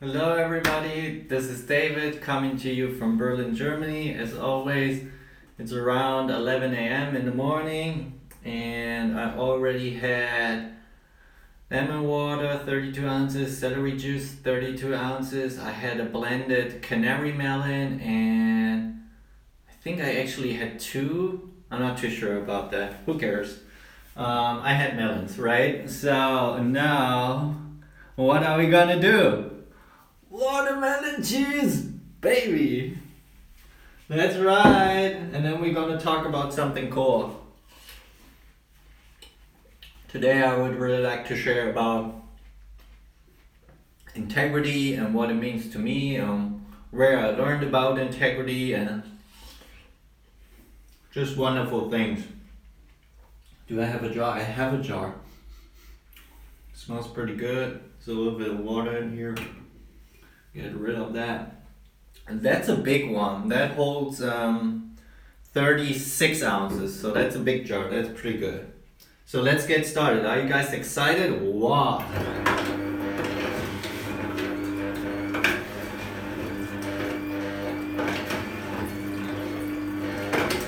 Hello everybody, this is David coming to you from Berlin, Germany. As always, it's around 11 a.m. in the morning and I already had lemon water 32 ounces, celery juice 32 ounces. I had a blended canary melon and I think I actually had two. I'm not too sure about that. Who cares? I had melons, right? So now, what are we gonna do? Watermelon cheese, baby! That's right! And then we're gonna talk about something cool. Today I would really like to share about integrity and what it means to me, where I learned about integrity and just wonderful things. Do I have a jar? I have a jar. It smells pretty good. There's a little bit of water in here. Get rid of that. And that's a big one. That holds 36 ounces. So that's a big jar. That's pretty good. So let's get started. Are you guys excited? Wow.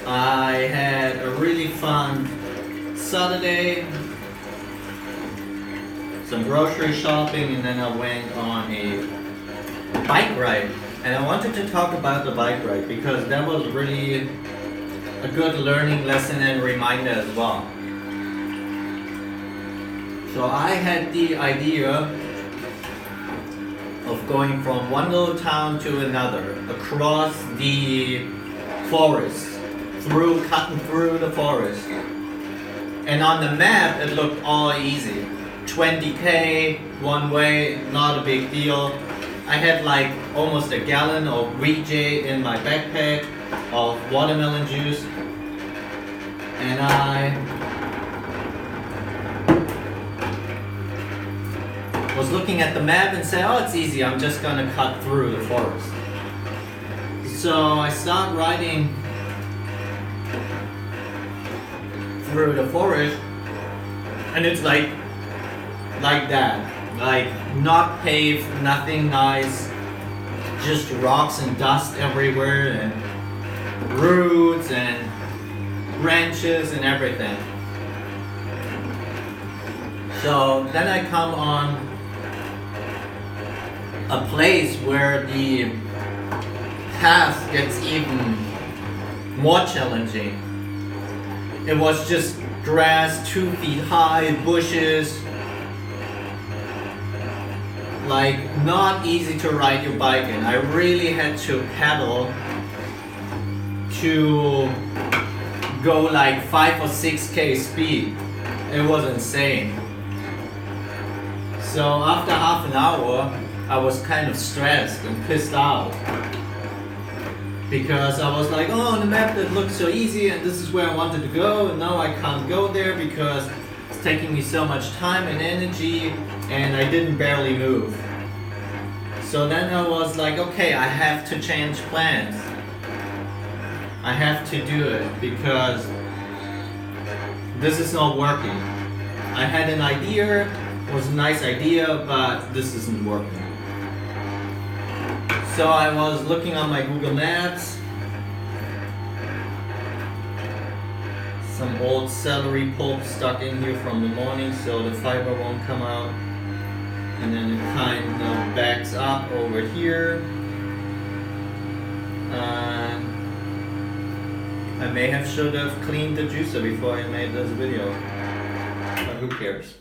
I had a really fun Saturday. Some grocery shopping and then I went on a bike ride, and I wanted to talk about the bike ride because that was really a good learning lesson and reminder as well. So I had the idea of going from one little town to another across the forest, cutting through the forest, and on the map it looked all easy. 20k one way, not a big deal. I had like almost a gallon of VJ in my backpack of watermelon juice, and I was looking at the map and said, oh, it's easy, I'm just gonna cut through the forest. So I start riding through the forest and it's like that. Like, not paved, nothing nice, just rocks and dust everywhere and roots and branches and everything. So then I come on a place where the path gets even more challenging. It was just grass 2 feet high, bushes, like not easy to ride your bike in. I really had to pedal to go like 5 or 6k speed. It was insane. So after half an hour I was kind of stressed and pissed out because I was like, oh, on the map that looked so easy and this is where I wanted to go, and now I can't go there because it's taking me so much time and energy and I didn't barely move. So then I was like, okay, I have to change plans. I have to do it because this is not working. I had an idea, it was a nice idea, but this isn't working. So I was looking on my Google Maps. Some old celery pulp stuck in here from the morning so the fiber won't come out. And then it kind of backs up over here. I may have should have cleaned the juicer before I made this video, but who cares?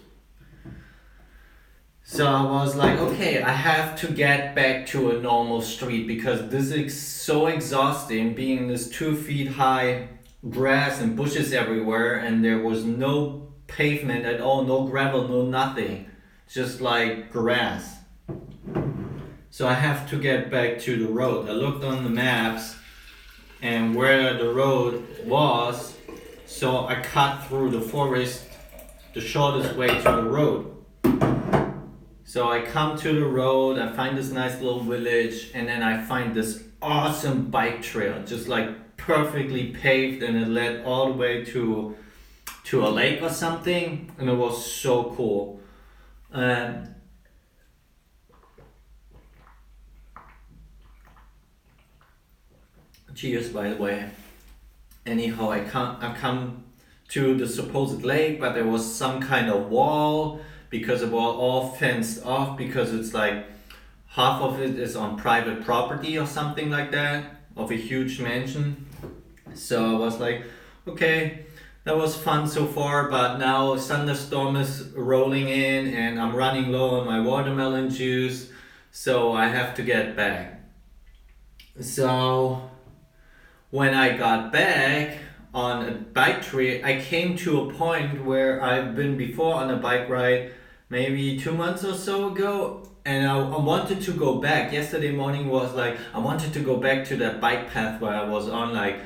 So I was like, okay, I have to get back to a normal street because this is so exhausting being this 2 feet high grass and bushes everywhere and there was no pavement at all, no gravel, no nothing. Just like grass. So I have to get back to the road. I looked on the maps and where the road was, so I cut through the forest the shortest way to the road. So I come to the road, I find this nice little village, and then I find this awesome bike trail, just like perfectly paved, and it led all the way to a lake or something, and it was so cool. Cheers, by the way. Anyhow, I come to the supposed lake, but there was some kind of wall because it was all fenced off because it's like half of it is on private property or something like that of a huge mansion. So I was like, okay, that was fun so far, but now a thunderstorm is rolling in and I'm running low on my watermelon juice, so I have to get back. So when I got back on a bike trip, I came to a point where I've been before on a bike ride maybe 2 months or so ago, and I wanted to go back. Yesterday morning was like, I wanted to go back to that bike path where I was on like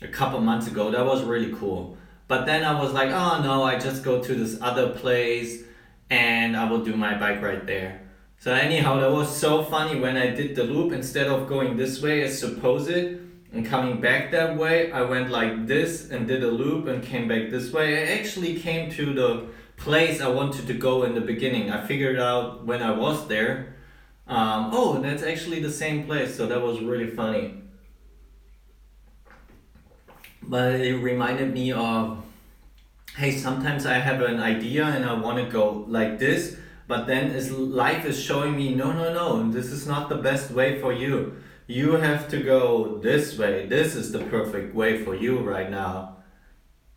a couple months ago. That was really cool. But then I was like, oh no, I just go to this other place and I will do my bike ride there. So anyhow, that was so funny when I did the loop. Instead of going this way as supposed and coming back that way, I went like this and did a loop and came back this way. I actually came to the place I wanted to go in the beginning. I figured out when I was there, oh, that's actually the same place. So that was really funny. But it reminded me of, hey, sometimes I have an idea and I want to go like this, but then as life is showing me, no, no, no, this is not the best way for you. You have to go this way. This is the perfect way for you right now.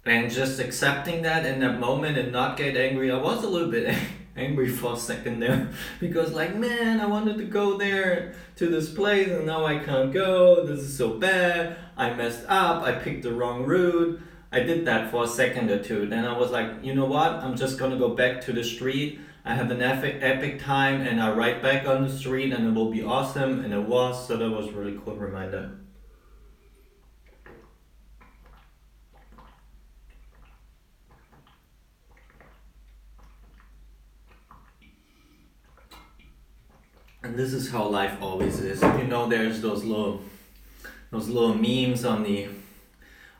And just accepting that in that moment and not get angry. I was a little bit angry for a second there because like, man, I wanted to go there to this place and now I can't go. This is so bad. I messed up. I picked the wrong route. I did that for a second or two. Then I was like, you know what? I'm just gonna go back to the street. I have an epic time and I ride back on the street and it will be awesome. And it was, so that was a really cool reminder. And this is how life always is. You know, there's those little memes on the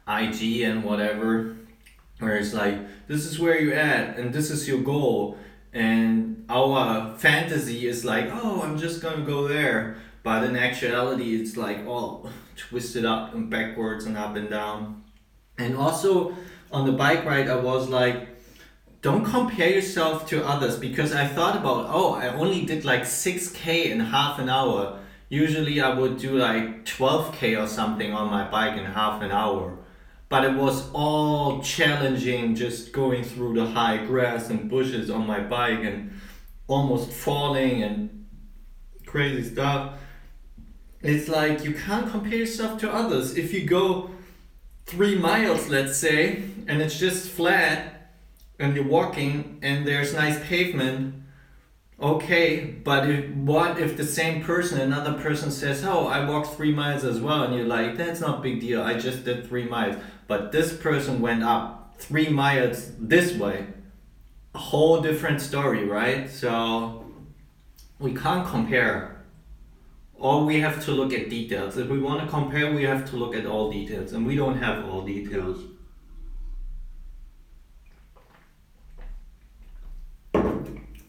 IG and whatever, where it's like, this is where you're at and this is your goal. And our fantasy is like, oh, I'm just gonna go there. But in actuality, it's like all twisted up and backwards and up and down. And also on the bike ride, I was like, don't compare yourself to others because I thought about, oh, I only did like 6K in half an hour. Usually I would do like 12K or something on my bike in half an hour. But it was all challenging just going through the high grass and bushes on my bike and almost falling and crazy stuff. It's like you can't compare yourself to others. If you go 3 miles, let's say, and it's just flat, and you're walking and there's nice pavement, okay, but what if the same person, another person says, oh, I walked 3 miles as well, and you're like, that's not a big deal, I just did 3 miles. But this person went up 3 miles this way. A whole different story, right? So we can't compare. Or we have to look at details. If we want to compare, we have to look at all details, and we don't have all details.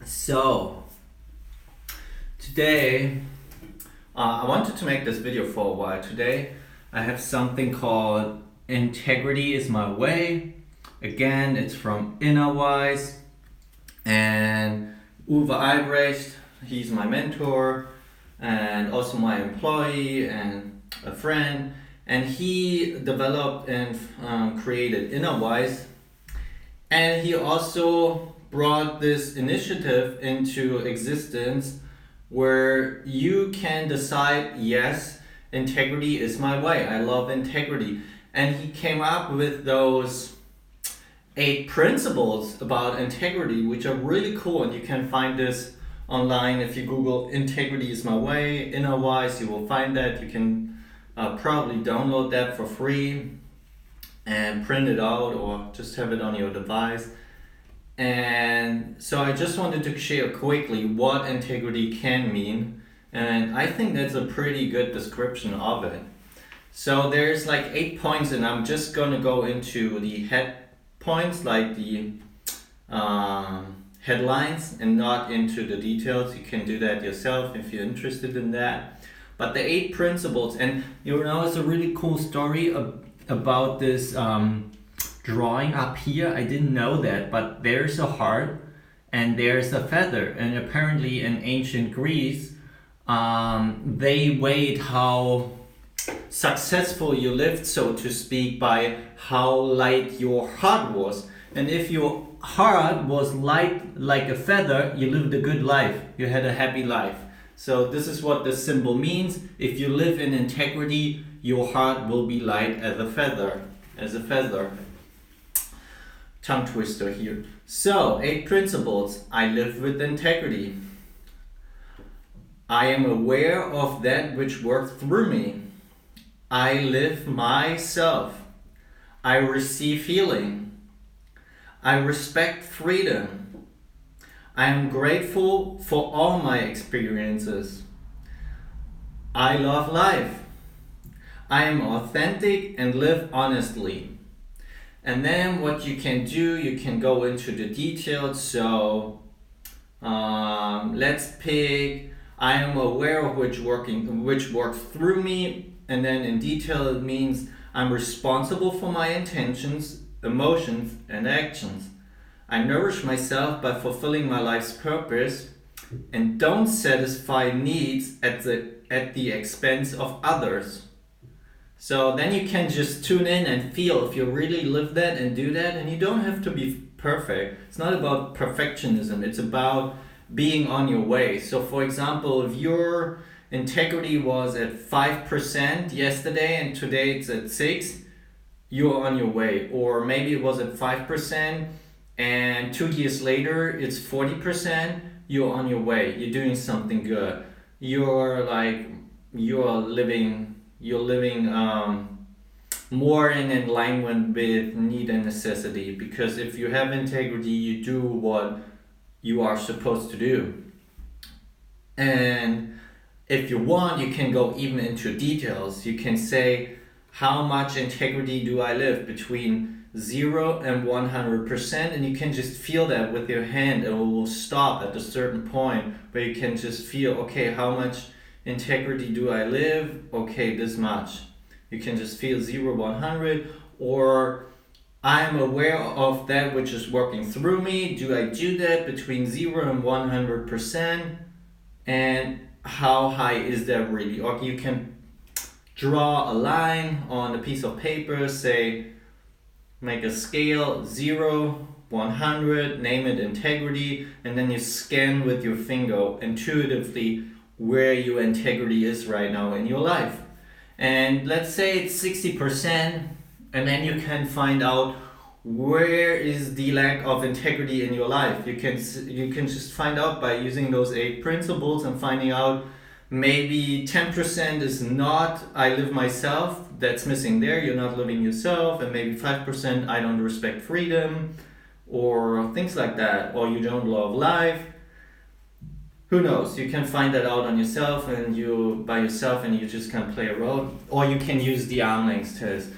So, today, I wanted to make this video for a while. Today, I have something called Integrity is My Way. Again, it's from Innerwise. And Uwe Albrecht, he's my mentor and also my employee and a friend. And he developed and created Innerwise. And he also brought this initiative into existence where you can decide, yes, integrity is my way. I love integrity. And he came up with those 8 principles about integrity, which are really cool. And you can find this online. If you Google integrity is my way, Innerwise, you will find that. You can probably download that for free and print it out or just have it on your device. And so I just wanted to share quickly what integrity can mean, and I think that's a pretty good description of it. So there's like 8 points, and I'm just gonna go into the head points, like the headlines, and not into the details. You can do that yourself if you're interested in that. But the 8 principles, and it's a really cool story about this drawing up here. I didn't know that, but there's a heart and there's a feather. And apparently in ancient Greece, they weighed how successful you lived, so to speak, by how light your heart was. And if your heart was light like a feather, you lived a good life. You had a happy life. So this is what this symbol means. If you live in integrity, your heart will be light as a feather. Tongue twister here. So, 8 principles. I live with integrity. I am aware of that which works through me. I live myself. I receive healing. I respect freedom. I am grateful for all my experiences. I love life. I am authentic and live honestly. And then what you can do, you can go into the details. So let's pick, I am aware of which works through me. And then in detail, it means I'm responsible for my intentions, emotions, and actions. I nourish myself by fulfilling my life's purpose and don't satisfy needs at the expense of others. So then you can just tune in and feel if you really live that and do that, and you don't have to be perfect. It's not about perfectionism, it's about being on your way. So for example, if your integrity was at 5% yesterday and today it's at 6%, you're on your way. Or maybe it was at 5% and 2 years later it's 40%, you're on your way. You're doing something good. You're living more in alignment with need and necessity, because if you have integrity, you do what you are supposed to do. And if you want, you can go even into details. You can say, how much integrity do I live between 0 and 100%, and you can just feel that with your hand, and it will stop at a certain point where you can just feel, okay, how much integrity do I live? Okay, this much. You can just feel 0, 100, or I am aware of that which is working through me. Do I do that between 0 and 100%? And how high is that really? Or you can draw a line on a piece of paper, say, make a scale 0, 100, name it integrity, and then you scan with your finger intuitively where your integrity is right now in your life. And let's say it's 60%, and then you can find out where is the lack of integrity in your life. You can just find out by using those 8 principles and finding out maybe 10% is not I live myself, that's missing there, you're not living yourself, and maybe 5% I don't respect freedom, or things like that, or you don't love life. Who knows? You can find that out on yourself, and you just can play a role. Or you can use the arm length test,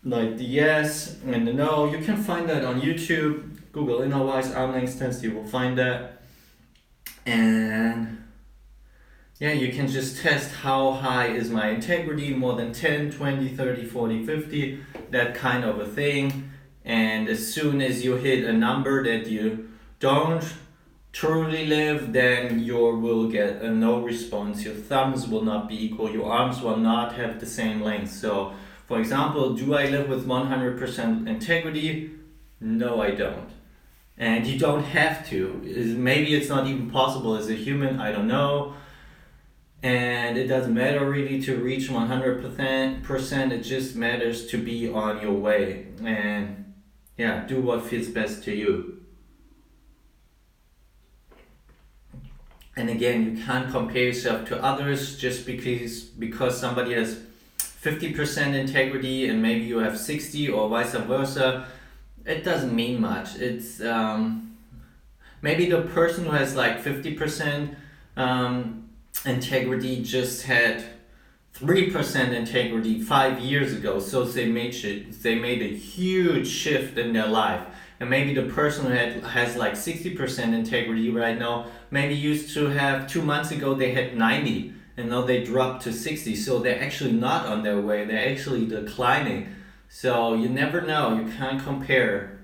like the yes and the no. You can find that on YouTube. Google Innerwise arm length test, you will find that. And yeah, you can just test how high is my integrity, more than 10, 20, 30, 40, 50, that kind of a thing. And as soon as you hit a number that you don't truly live, then you will get a no response. Your thumbs will not be equal, your arms will not have the same length. So for example, do I live with 100% integrity? No, I don't. And you don't have to. Maybe it's not even possible as a human, I don't know. And it doesn't matter really to reach 100%, it just matters to be on your way. And yeah, do what feels best to you. And again, you can't compare yourself to others just because somebody has 50% integrity and maybe you have 60, or vice versa. It doesn't mean much. It's maybe the person who has like 50% integrity just had 3% integrity 5 years ago, so they made a huge shift in their life. And maybe the person who has like 60% integrity right now, maybe used to have 2 months ago they had 90, and now they drop to 60. So they're actually not on their way, they're actually declining. So you never know, you can't compare.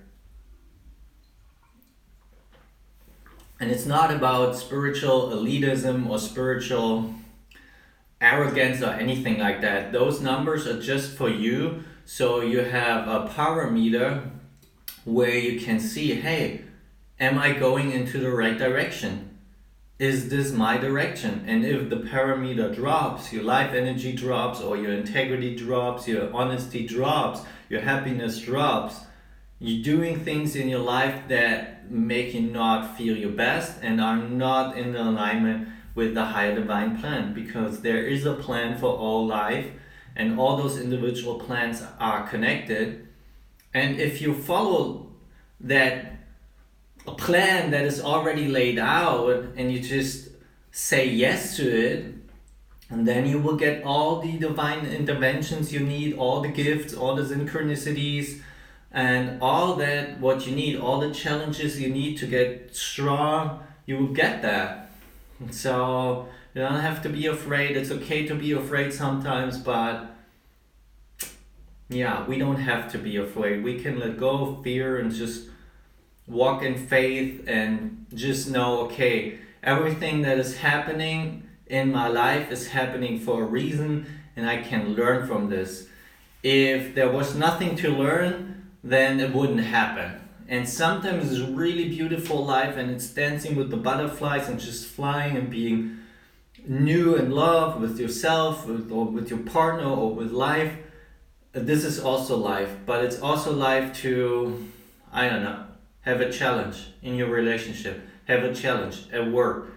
And it's not about spiritual elitism or spiritual arrogance or anything like that. Those numbers are just for you. So you have a power meter where you can see, hey, am I going into the right direction? Is this my direction? And if the parameter drops, your life energy drops, or your integrity drops, your honesty drops, your happiness drops, you're doing things in your life that make you not feel your best and are not in alignment with the higher divine plan, because there is a plan for all life and all those individual plans are connected. And if you follow that a plan that is already laid out and you just say yes to it, and then you will get all the divine interventions you need, all the gifts, all the synchronicities, and all that what you need, all the challenges you need to get strong, you will get that. So you don't have to be afraid. It's okay to be afraid sometimes, but yeah, we don't have to be afraid. We can let go of fear and just walk in faith and just know, okay, everything that is happening in my life is happening for a reason, and I can learn from this. If there was nothing to learn, then it wouldn't happen. And sometimes it's really beautiful life and it's dancing with the butterflies and just flying and being new in love with yourself, or with your partner, or with life. This is also life, but it's also life to, I don't know, have a challenge in your relationship, have a challenge at work,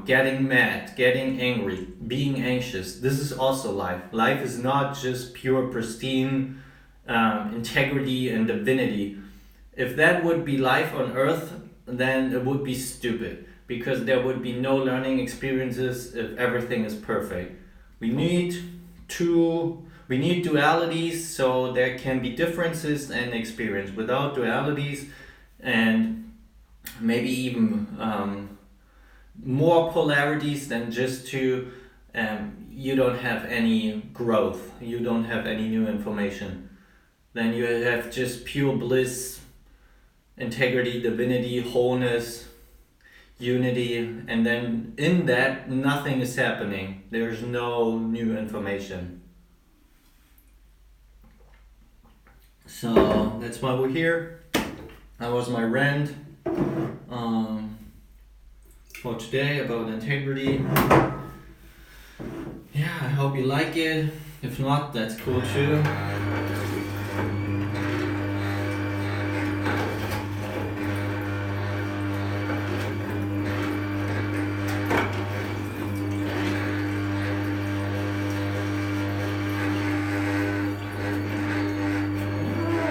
getting mad, getting angry, being anxious. This is also life. Life is not just pure pristine integrity and divinity. If that would be life on earth, then it would be stupid, because there would be no learning experiences if everything is perfect. We need dualities, so there can be differences and experience. Without dualities, and maybe even more polarities than just two, you don't have any growth, you don't have any new information. Then you have just pure bliss, integrity, divinity, wholeness, unity, and then in that nothing is happening. There's no new information. So that's why we're here. That was my rant for today about integrity. Yeah, I hope you like it. If not, that's cool too.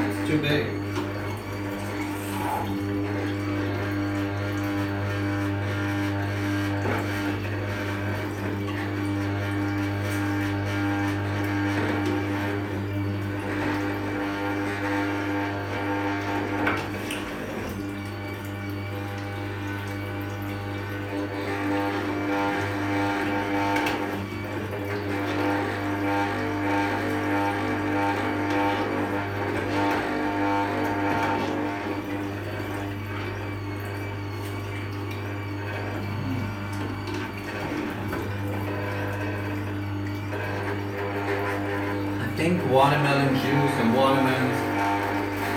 It's too big. I think watermelon juice and watermelons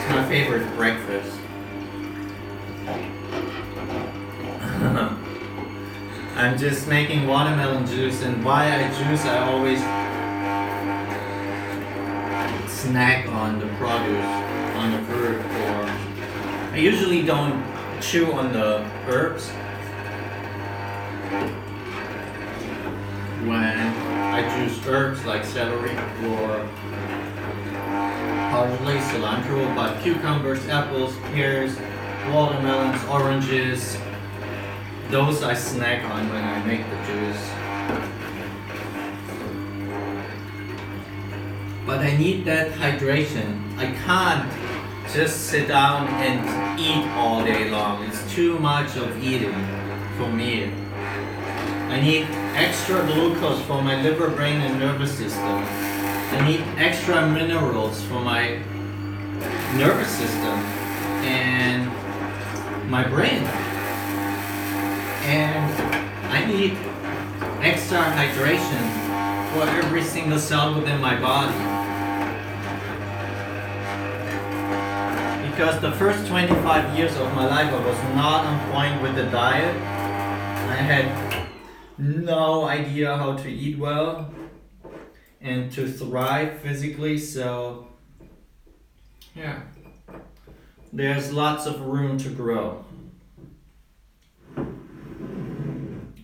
is my favorite breakfast. I'm just making watermelon juice, and while I juice, I always snack on the produce, on the fruit, or I usually don't chew on the herbs when I juice herbs like celery or parsley, cilantro, but cucumbers, apples, pears, watermelons, oranges, those I snack on when I make the juice. But I need that hydration. I can't just sit down and eat all day long. It's too much of eating for me. I need extra glucose for my liver, brain, and nervous system. I need extra minerals for my nervous system and my brain. And I need extra hydration for every single cell within my body. Because the first 25 years of my life I was not on point with the diet. I had no idea how to eat well and to thrive physically, so yeah, there's lots of room to grow.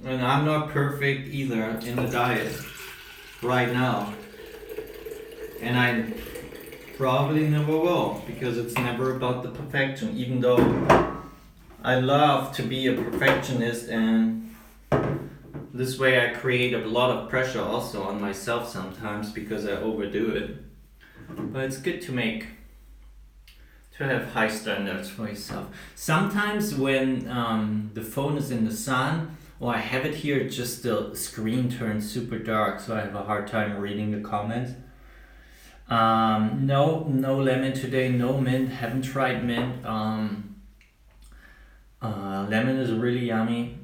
And I'm not perfect either in the diet right now. And I probably never will, because it's never about the perfection, even though I love to be a perfectionist, and this way I create a lot of pressure also on myself sometimes because I overdo it. But it's good to have high standards for yourself. Sometimes when the phone is in the sun, or I have it here, just the screen turns super dark, so I have a hard time reading the comments. No lemon today, no mint, haven't tried mint. Lemon is really yummy.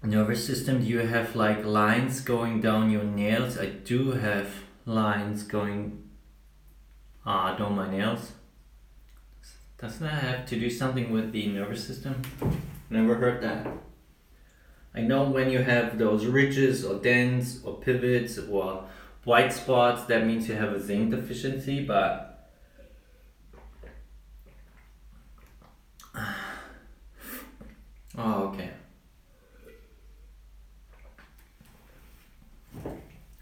Nervous system, do you have like lines going down your nails? I do have lines going down my nails. Doesn't that have to do something with the nervous system? Never heard that. I know when you have those ridges or dents or pivots or white spots, that means you have a zinc deficiency, but oh, okay.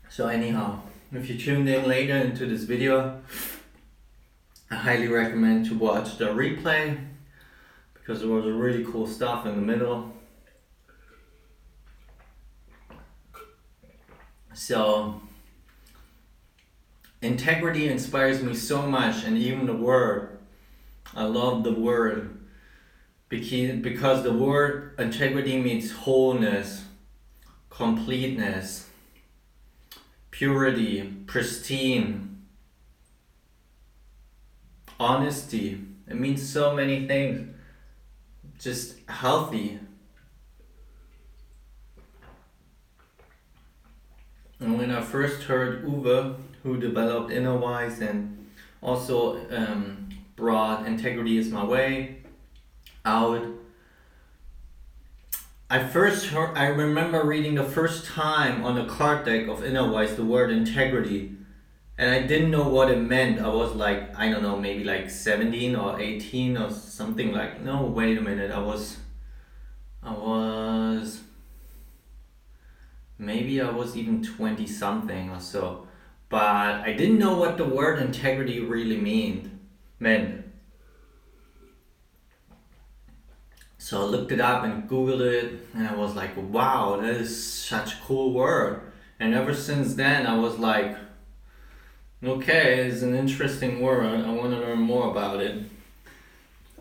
So anyhow, if you tuned in later into this video, I highly recommend to watch the replay, because there was really cool stuff in the middle. So integrity inspires me so much, and even the word, I love the word, because the word integrity means wholeness, completeness, purity, pristine, honesty. It means so many things. Just healthy. And when I first heard Uwe, who developed Innerwise and also brought Integrity is My Way out, I remember reading the first time on the card deck of Innerwise the word integrity, and I didn't know what it meant. I was like, I don't know, maybe like 17 or 18 or something like, no, wait a minute, I was even 20 something or so, but I didn't know what the word integrity really meant. So I looked it up and Googled it, and I was like, wow, that is such a cool word. And ever since then I was like, okay, it's an interesting word, I want to learn more about it.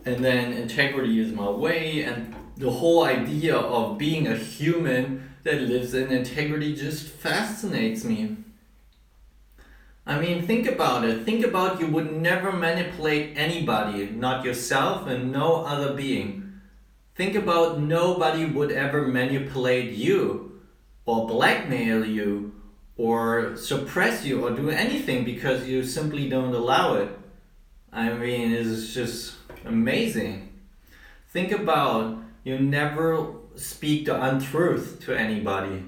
And then integrity is my way, and the whole idea of being a human that lives in integrity just fascinates me. I mean, think about it. Think about, you would never manipulate anybody, not yourself and no other being. Think about, nobody would ever manipulate you or blackmail you or suppress you or do anything because you simply don't allow it. I mean, it's just amazing. Think about, you never speak the untruth to anybody.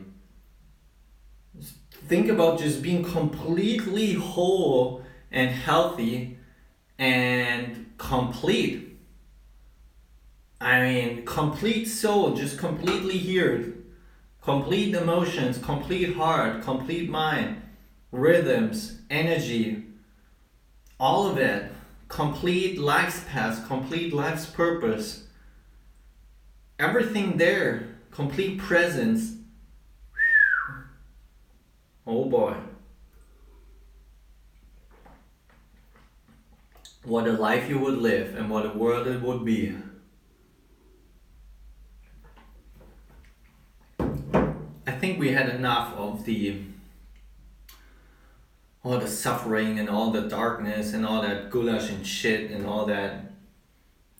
Think about just being completely whole and healthy and complete. I mean, complete soul, just completely here. Complete emotions, complete heart, complete mind, rhythms, energy, all of it. Complete life's path, complete life's purpose. Everything there, complete presence. Oh boy. What a life you would live and what a world it would be. think we had enough of all the suffering and all the darkness and all that goulash and shit and all that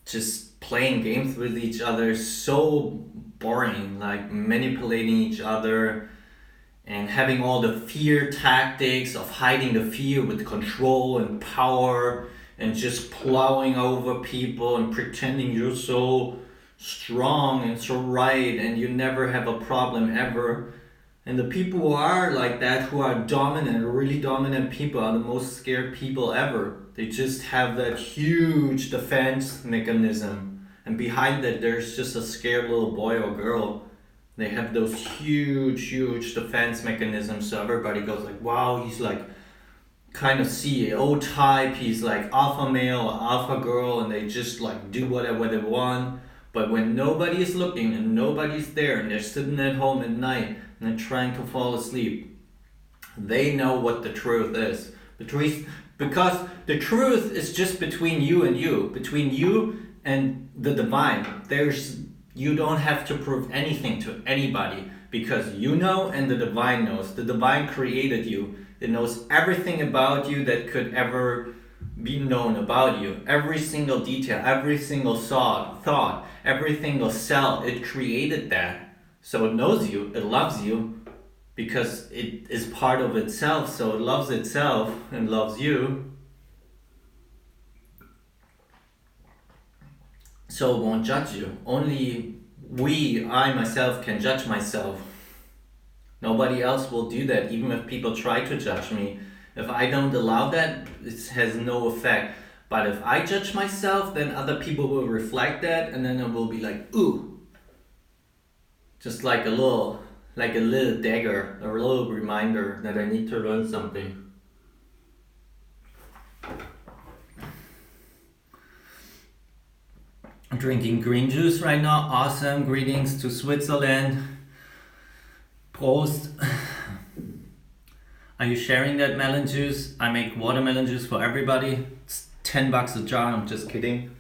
just playing games with each other. So boring, like manipulating each other and having all the fear tactics of hiding the fear with control and power and just plowing over people and pretending you're so strong and so right and you never have a problem ever. And the people who are like that, who are dominant, really dominant people, are the most scared people ever. They just have that huge defense mechanism. And behind that, there's just a scared little boy or girl. They have those huge defense mechanisms. So everybody goes like, wow, he's like kind of CEO type. He's like alpha male or alpha girl. And they just like do whatever they want. But when nobody is looking and nobody's there and they're sitting at home at night and they're trying to fall asleep, they know what the truth is. Because the truth is just between you and the divine. You don't have to prove anything to anybody because you know and the divine knows. The divine created you. It knows everything about you that could ever be known about you. Every single detail, every single thought, every single cell, it created that. So it knows you, it loves you because it is part of itself. So it loves itself and loves you. So it won't judge you. Only I myself can judge myself. Nobody else will do that, even if people try to judge me. If I don't allow that, it has no effect. But if I judge myself, then other people will reflect that, and then it will be like, ooh. Just like a little dagger, a little reminder that I need to learn something. I'm drinking green juice right now. Awesome. Greetings to Switzerland. Prost. Are you sharing that melon juice? I make watermelon juice for everybody. It's $10 a jar. I'm just kidding.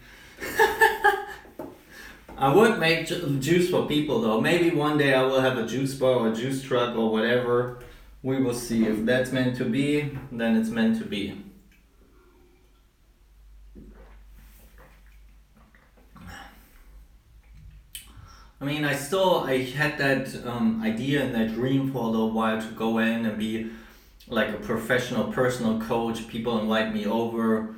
I would make juice for people though. Maybe one day I will have a juice bar or a juice truck or whatever. We will see. If that's meant to be, then it's meant to be. I mean, I had that idea and that dream for a little while to go in and be like a professional personal coach. People invite me over.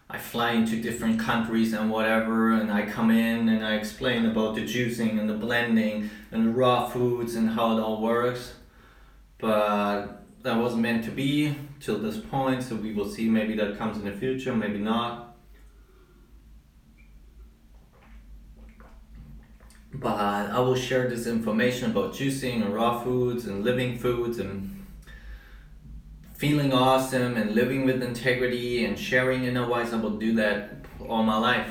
I fly into different countries and whatever, and I come in and I explain about the juicing and the blending and the raw foods and how it all works. But that wasn't meant to be till this point, so we will see. Maybe that comes in the future, maybe not. But I will share this information about juicing and raw foods and living foods and feeling awesome and living with integrity and sharing inner wise. I will do that all my life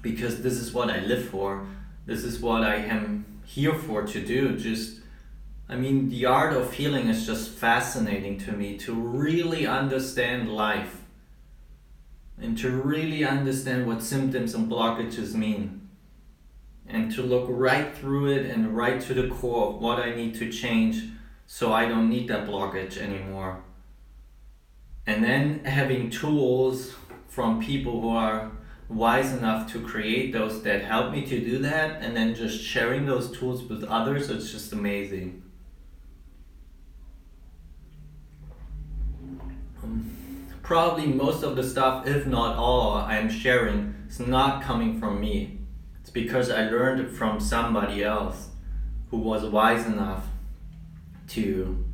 because this is what I live for. This is what I am here for to do. The art of healing is just fascinating to me, to really understand life and to really understand what symptoms and blockages mean. And to look right through it and right to the core of what I need to change so I don't need that blockage anymore. And then having tools from people who are wise enough to create those that help me to do that, and then just sharing those tools with others, it's just amazing. Probably most of the stuff, if not all, I'm sharing is not coming from me. It's because I learned it from somebody else who was wise enough to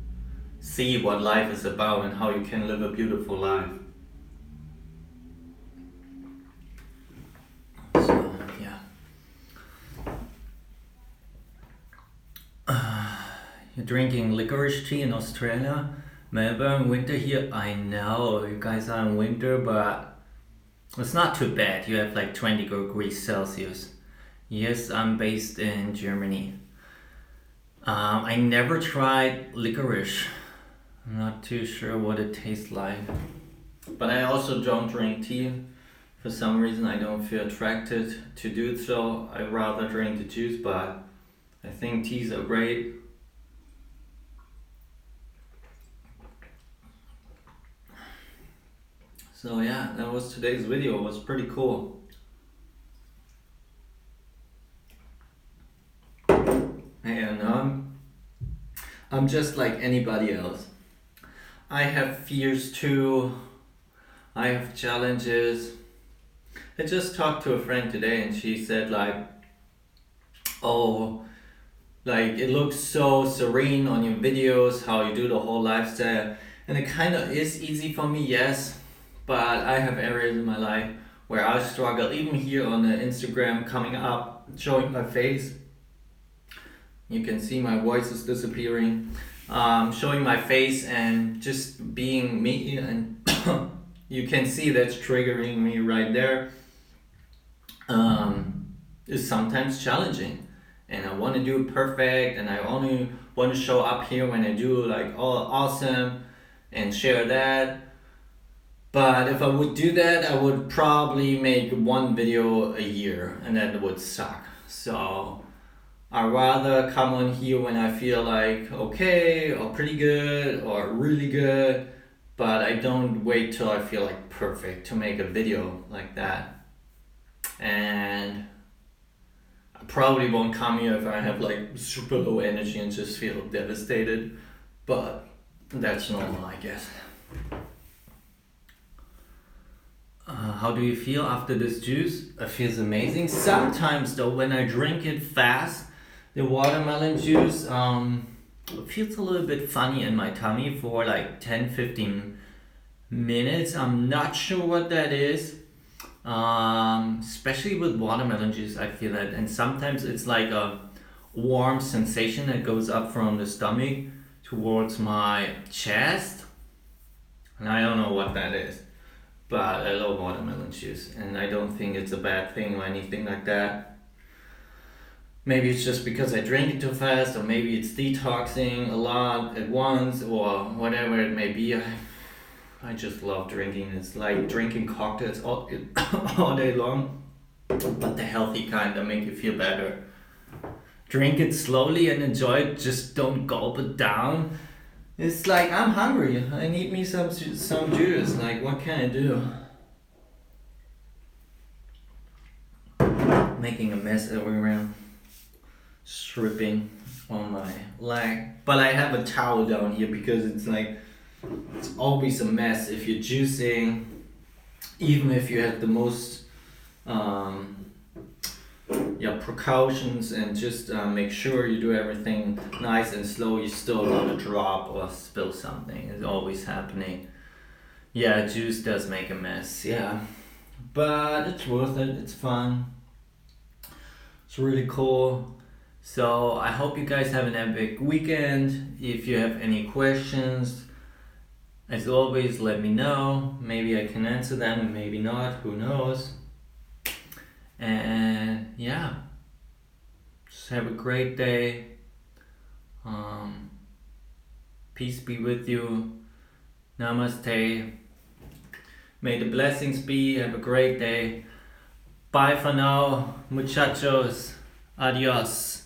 see what life is about and how you can live a beautiful life. So, yeah. You're drinking licorice tea in Australia? Melbourne, winter here? I know, you guys are in winter, but it's not too bad. You have like 20 degrees Celsius. Yes, I'm based in Germany. I never tried licorice. I'm not too sure what it tastes like. But I also don't drink tea. For some reason I don't feel attracted to do so. I rather drink the juice, but I think teas are great. So yeah, that was today's video. It was pretty cool. And I'm just like anybody else. I have fears too. I have challenges. I just talked to a friend today and she said like, oh, like it looks so serene on your videos, how you do the whole lifestyle. And it kind of is easy for me, yes, but I have areas in my life where I struggle, even here on the Instagram coming up, showing my face. You can see my voice is disappearing. Showing my face and just being me, and you can see that's triggering me right there. Is sometimes challenging, and I want to do it perfect, and I only want to show up here when I do like all awesome and share that. But if I would do that, I would probably make one video a year, and that would suck. So I'd rather come on here when I feel like okay or pretty good or really good, but I don't wait till I feel like perfect to make a video like that. And I probably won't come here if I have like super low energy and just feel devastated, but that's normal, I guess. How do you feel after this juice? It feels amazing. Sometimes though, when I drink it fast, the watermelon juice, it feels a little bit funny in my tummy for like 10-15 minutes. I'm not sure what that is. Especially with watermelon juice, I feel that. And sometimes it's like a warm sensation that goes up from the stomach towards my chest. And I don't know what that is. But I love watermelon juice. And I don't think it's a bad thing or anything like that. Maybe it's just because I drink it too fast, or maybe it's detoxing a lot at once, or whatever it may be. I just love drinking. It's like drinking cocktails all day long, but the healthy kind that make you feel better. Drink it slowly and enjoy it. Just don't gulp it down. It's like I'm hungry. I need me some juice. Like what can I do? Making a mess everywhere. Stripping on my leg, but I have a towel down here because it's like it's always a mess if you're juicing, even if you have the most precautions and just make sure you do everything nice and slow. You still gonna drop or spill something. It's always happening. Yeah, juice does make a mess, yeah, but it's worth it. It's fun, it's really cool. So I hope you guys have an epic weekend. If you have any questions, as always, let me know. Maybe I can answer them and maybe not, who knows. And yeah, just have a great day. Peace be with you. Namaste. May the blessings be. Have a great day. Bye for now, muchachos. Adios.